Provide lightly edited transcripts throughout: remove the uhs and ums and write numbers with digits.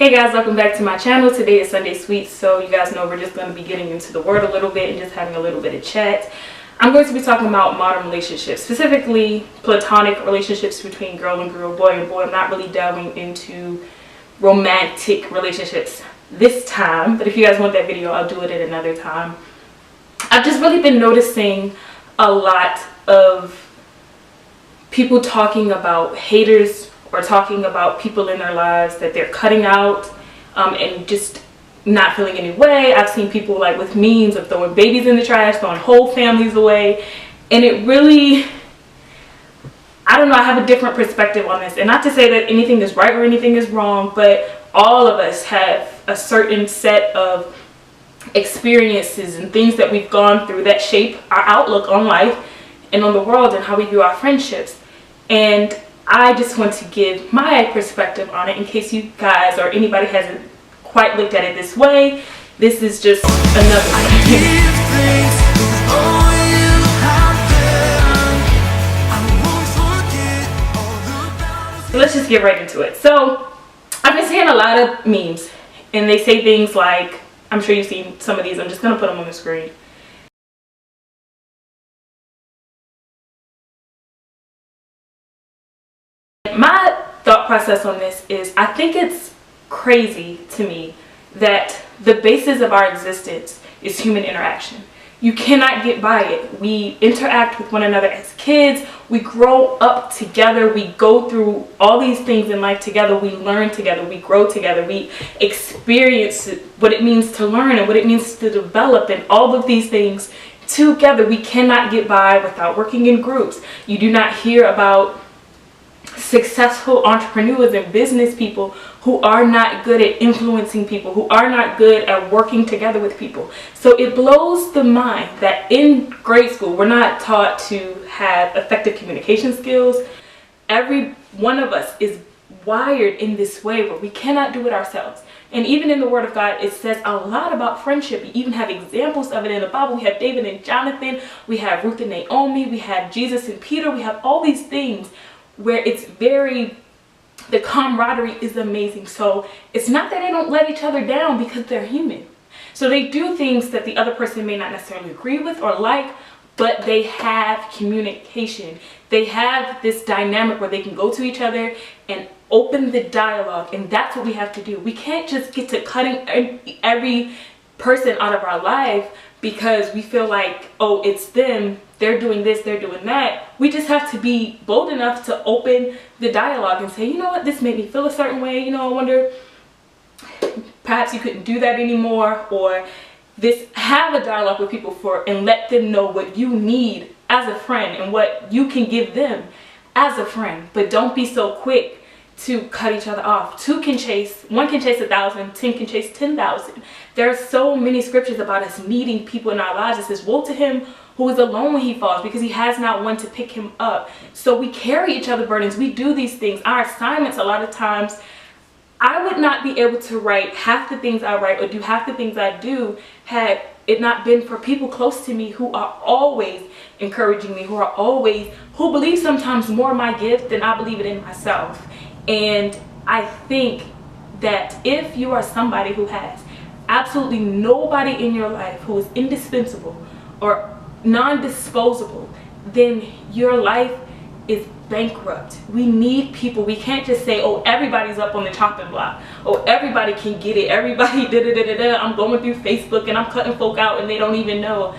Hey guys, welcome back to my channel. Today is Sunday Sweets, so you guys know we're just going to be getting into the word a little bit and just having a little bit of chat. I'm going to be talking about modern relationships, specifically platonic relationships between girl and girl, boy and boy. I'm not really delving into romantic relationships this time, but if you guys want that video, I'll do it at another time. I've just really been noticing a lot of people talking about haters or talking about people in their lives that they're cutting out and just not feeling any way. I've seen people like with memes of throwing babies in the trash, throwing whole families away, and it really, I don't know, I have a different perspective on this. And not to say that anything is right or anything is wrong, but all of us have a certain set of experiences and things that we've gone through that shape our outlook on life and on the world and how we view our friendships. And I just want to give my perspective on it in case you guys or anybody hasn't quite looked at it this way. This is just another So let's just get right into it. So I've been seeing a lot of memes and they say things like, I'm sure you've seen some of these, I'm just going to put them on the screen. My thought process on this is, I think it's crazy to me that the basis of our existence is human interaction. You cannot get by it. We interact with one another as kids. We grow up together. We go through all these things in life together. We learn together. We grow together. We experience what it means to learn and what it means to develop and all of these things together. We cannot get by without working in groups. You do not hear about successful entrepreneurs and business people who are not good at influencing people, who are not good at working together with people. So it blows the mind that in grade school we're not taught to have effective communication skills. Every one of us is wired in this way where we cannot do it ourselves. And even in the Word of God, it says a lot about friendship. You even have examples of it in the Bible. We have David and Jonathan, we have Ruth and Naomi, we have Jesus and Peter, we have all these things where it's the camaraderie is amazing. So it's not that they don't let each other down, because they're human. So they do things that the other person may not necessarily agree with or like, but they have communication. They have this dynamic where they can go to each other and open the dialogue, and that's what we have to do. We can't just get to cutting every person out of our life because we feel like, oh, it's them, they're doing this, they're doing that. We just have to be bold enough to open the dialogue and say, you know what, this made me feel a certain way. You know, I wonder, perhaps you couldn't do that anymore, or this, have a dialogue with people and let them know what you need as a friend and what you can give them as a friend. But don't be so quick to cut each other off. One can chase 1,000, 10 can chase 10,000. There are so many scriptures about us needing people in our lives. It says, woe to him who is alone when he falls, because he has not one to pick him up. So we carry each other's burdens. We do these things. Our assignments, a lot of times, I would not be able to write half the things I write or do half the things I do had it not been for people close to me who are always encouraging me, who believe sometimes more in my gift than I believe it in myself. And I think that if you are somebody who has absolutely nobody in your life who is indispensable or non-disposable, then your life is bankrupt. We need people. We can't just say, oh, everybody's up on the chopping block. Oh, everybody can get it. Everybody da-da-da-da-da. I'm going through Facebook and I'm cutting folk out and they don't even know.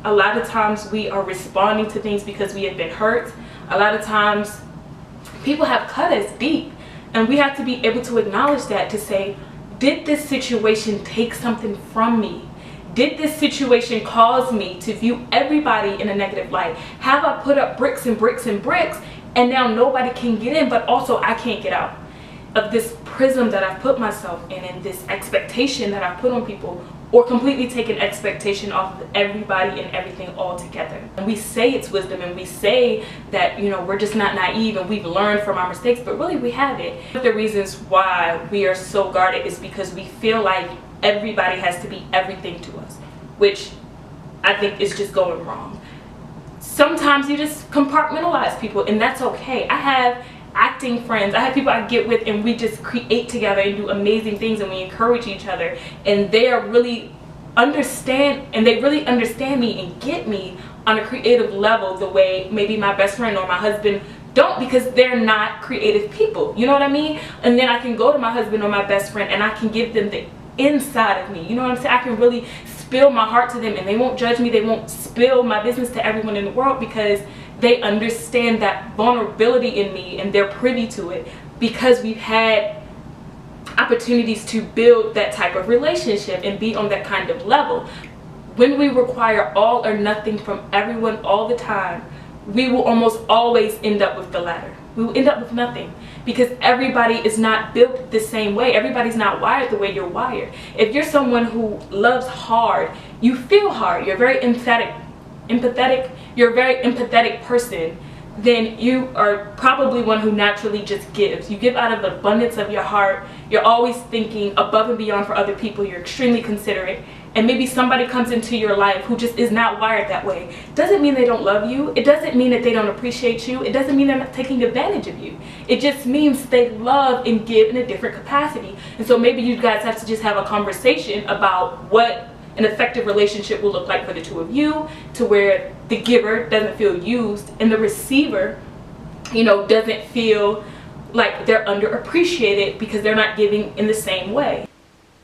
A lot of times we are responding to things because we have been hurt. A lot of times people have cut us deep, and we have to be able to acknowledge that, to say, did this situation take something from me? Did this situation cause me to view everybody in a negative light? Have I put up bricks and bricks and bricks and now nobody can get in, but also I can't get out of this prism that I've put myself in and this expectation that I've put on people, or completely taken expectation off of everybody and everything all together? And we say it's wisdom and we say that, you know, we're just not naive and we've learned from our mistakes, but really we haven't. One of the reasons why we are so guarded is because we feel like everybody has to be everything to us, which I think is just going wrong. Sometimes you just compartmentalize people, and that's okay. I have acting friends. I have people I get with and we just create together and do amazing things and we encourage each other, and they really understand me and get me on a creative level the way maybe my best friend or my husband don't, because they're not creative people, you know what I mean? And then I can go to my husband or my best friend and I can give them the inside of me, you know what I'm saying? I can really spill my heart to them and they won't judge me. They won't spill my business to everyone in the world, because they understand that vulnerability in me and they're privy to it, because we've had opportunities to build that type of relationship and be on that kind of level. When we require all or nothing from everyone all the time, we will almost always end up with the latter. We will end up with nothing, because everybody is not built the same way. Everybody's not wired the way you're wired. If you're someone who loves hard, you feel hard, you're very empathetic, you're a very empathetic person, then you are probably one who naturally just gives. You give out of the abundance of your heart. You're always thinking above and beyond for other people. You're extremely considerate. And maybe somebody comes into your life who just is not wired that way. Doesn't mean they don't love you. It doesn't mean that they don't appreciate you. It doesn't mean they're not taking advantage of you. It just means they love and give in a different capacity. And so maybe you guys have to just have a conversation about what an effective relationship will look like for the two of you, to where the giver doesn't feel used and the receiver, you know, doesn't feel like they're underappreciated because they're not giving in the same way.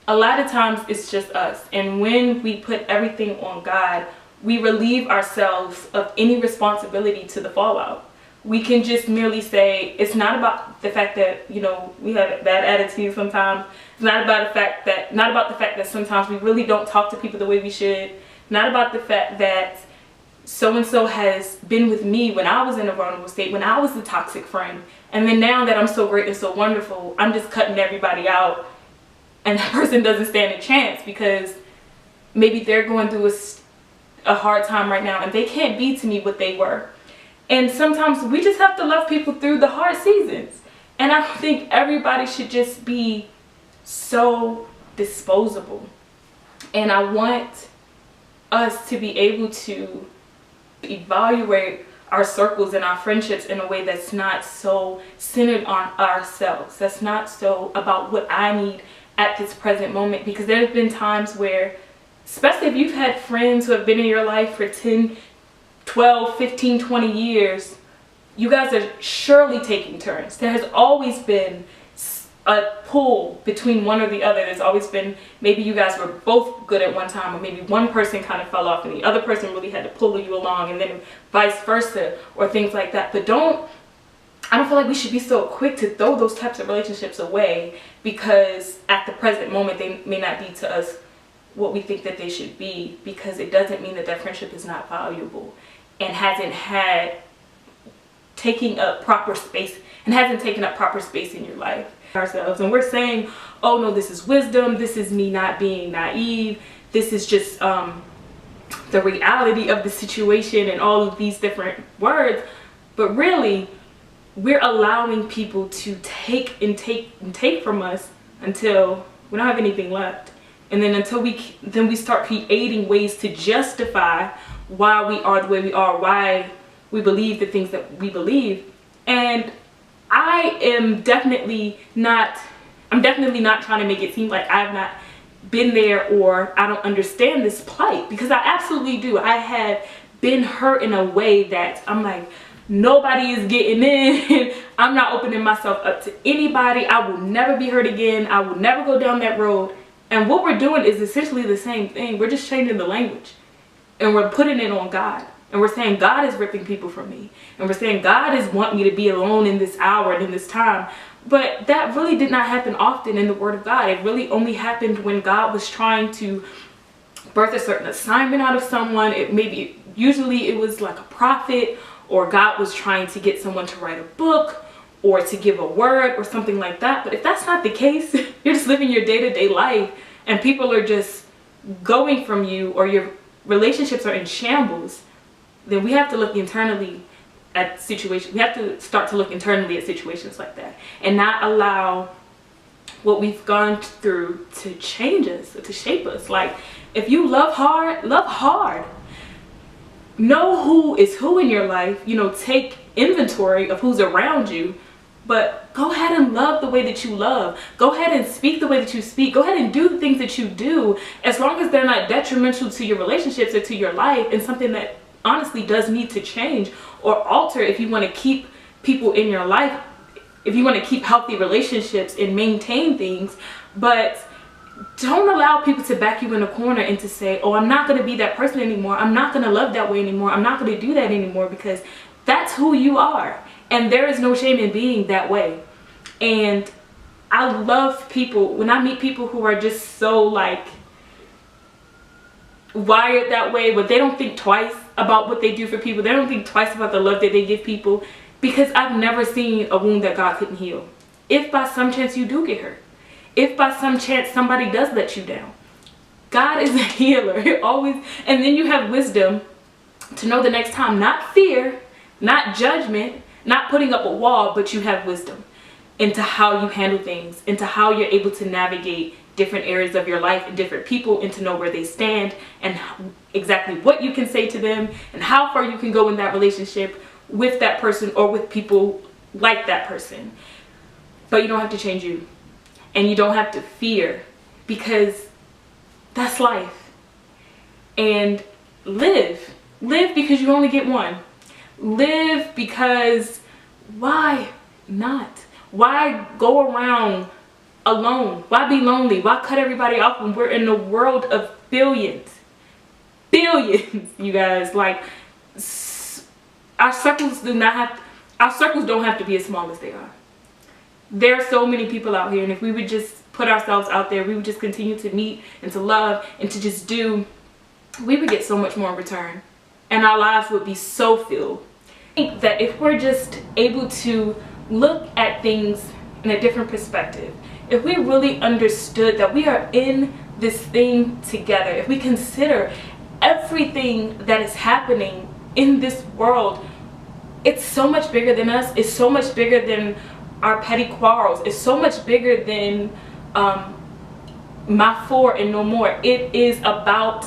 A lot of times it's just us, and when we put everything on God, we relieve ourselves of any responsibility to the fallout. We can just merely say, it's not about the fact that, you know, we have a bad attitude sometimes. It's not about the fact that sometimes we really don't talk to people the way we should. Not about the fact that so-and-so has been with me when I was in a vulnerable state, when I was the toxic friend. And then now that I'm so great and so wonderful, I'm just cutting everybody out. And that person doesn't stand a chance because maybe they're going through a hard time right now and they can't be to me what they were. And sometimes we just have to love people through the hard seasons. And I don't think everybody should just be so disposable. And I want us to be able to evaluate our circles and our friendships in a way that's not so centered on ourselves. That's not so about what I need at this present moment. Because there's been times where, especially if you've had friends who have been in your life for 10, 12, 15, 20 years, you guys are surely taking turns. There has always been a pull between one or the other. There's always been, maybe you guys were both good at one time, or maybe one person kind of fell off and the other person really had to pull you along, and then vice versa, or things like that. But I don't feel like we should be so quick to throw those types of relationships away because at the present moment they may not be to us what we think that they should be, because it doesn't mean that that friendship is not valuable and hasn't taken up proper space in your life. Ourselves, and we're saying, oh no, this is wisdom, this is me not being naive, this is just the reality of the situation, and all of these different words. But really, we're allowing people to take from us until we don't have anything left. And then until we start creating ways to justify why we are the way we are, why we believe the things that we believe. And I'm definitely not trying to make it seem like I've not been there or I don't understand this plight, because I absolutely do. I have been hurt in a way that I'm like, nobody is getting in. I'm not opening myself up to anybody. I will never be hurt again. I will never go down that road. And what we're doing is essentially the same thing. We're just changing the language and we're putting it on God. And we're saying God is ripping people from me. And we're saying God is wanting me to be alone in this hour and in this time. But that really did not happen often in the Word of God. It really only happened when God was trying to birth a certain assignment out of someone. Usually it was like a prophet, or God was trying to get someone to write a book or to give a word or something like that. But if that's not the case, you're just living your day-to-day life and people are just going from you, or your relationships are in shambles, then we have to look internally at situations. We have to start to look internally at situations like that and not allow what we've gone through to change us, to shape us. Like, if you love hard, love hard. Know who is who in your life. You know, take inventory of who's around you, But go ahead and love the way that you love. Go ahead and speak the way that you speak. Go ahead and do the things that you do, as long as they're not detrimental to your relationships or to your life, and something that honestly does need to change or alter if you want to keep people in your life, if you want to keep healthy relationships and maintain things. But don't allow people to back you in a corner and to say, oh, I'm not going to be that person anymore. I'm not going to love that way anymore. I'm not going to do that anymore, because that's who you are. And there is no shame in being that way. And I love people, when I meet people who are just so like wired that way, but they don't think twice about what they do for people. They don't think twice about the love that they give people, because I've never seen a wound that God couldn't heal. If by some chance you do get hurt, if by some chance somebody does let you down, God is a healer. Always. And then you have wisdom to know the next time, not fear, not judgment, not putting up a wall, but you have wisdom into how you handle things, into how you're able to navigate different areas of your life and different people, and to know where they stand and exactly what you can say to them and how far you can go in that relationship with that person or with people like that person. But you don't have to change you, and you don't have to fear, because that's life. And live because you only get one. Live because why not? Why go around alone? Why be lonely? Why cut everybody off when we're in a world of billions? Billions, you guys. Like, our circles don't have to be as small as they are. There are so many people out here, and if we would just put ourselves out there, we would just continue to meet and to love and to just do, we would get so much more in return, and our lives would be so filled. I think that if we're just able to look at things in a different perspective, if we really understood that we are in this thing together, if we consider everything that is happening in this world, it's so much bigger than us, it's so much bigger than our petty quarrels, it's so much bigger than my four and no more. It is about,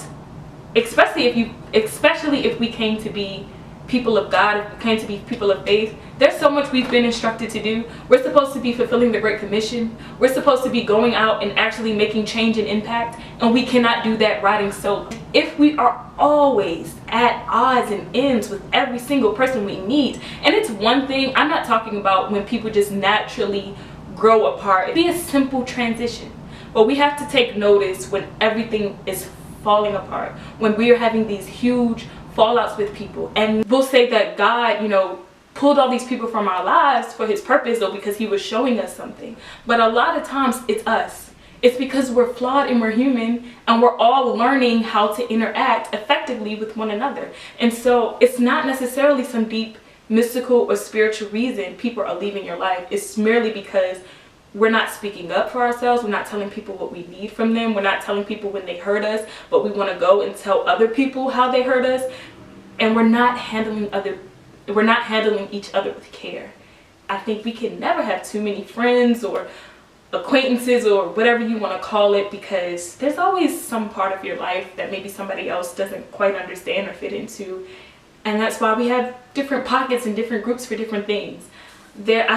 especially if we came to be people of God, if we came to be people of faith, there's so much we've been instructed to do. We're supposed to be fulfilling the Great Commission. We're supposed to be going out and actually making change and impact, and we cannot do that riding solo. If we are always at odds and ends with every single person we meet, and it's one thing, I'm not talking about when people just naturally grow apart. It'd be a simple transition, but we have to take notice when everything is falling apart, when we are having these huge fallouts with people. And we'll say that God, pulled all these people from our lives for his purpose, or because he was showing us something. But a lot of times it's us. It's because we're flawed and we're human, and we're all learning how to interact effectively with one another. And so it's not necessarily some deep mystical or spiritual reason people are leaving your life. It's merely because we're not speaking up for ourselves. We're not telling people what we need from them. We're not telling people when they hurt us, but we want to go and tell other people how they hurt us. And we're not handling each other with care. I think we can never have too many friends or acquaintances or whatever you want to call it, because there's always some part of your life that maybe somebody else doesn't quite understand or fit into. And that's why we have different pockets and different groups for different things. I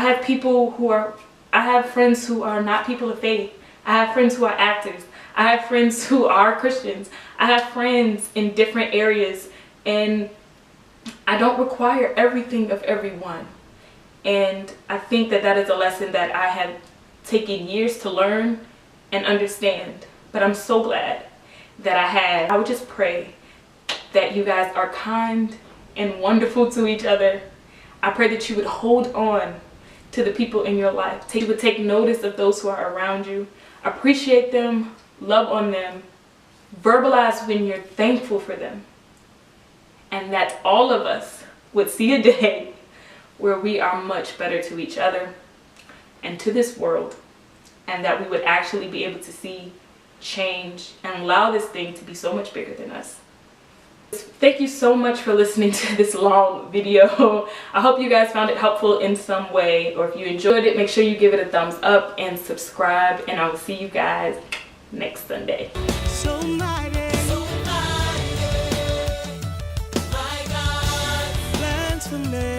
have friends who are not people of faith. I have friends who are actors. I have friends who are Christians. I have friends in different areas, and I don't require everything of everyone. And I think that is a lesson that I have taken years to learn and understand. But I'm so glad that I would just pray that you guys are kind and wonderful to each other. I pray that you would hold on to the people in your life. You would take notice of those who are around you. Appreciate them, love on them, verbalize when you're thankful for them. And that all of us would see a day where we are much better to each other and to this world, and that we would actually be able to see change and allow this thing to be so much bigger than us. Thank you so much for listening to this long video. I hope you guys found it helpful in some way, or if you enjoyed it, make sure you give it a thumbs up and subscribe, and I will see you guys next Sunday. So mighty, my God, plans for me.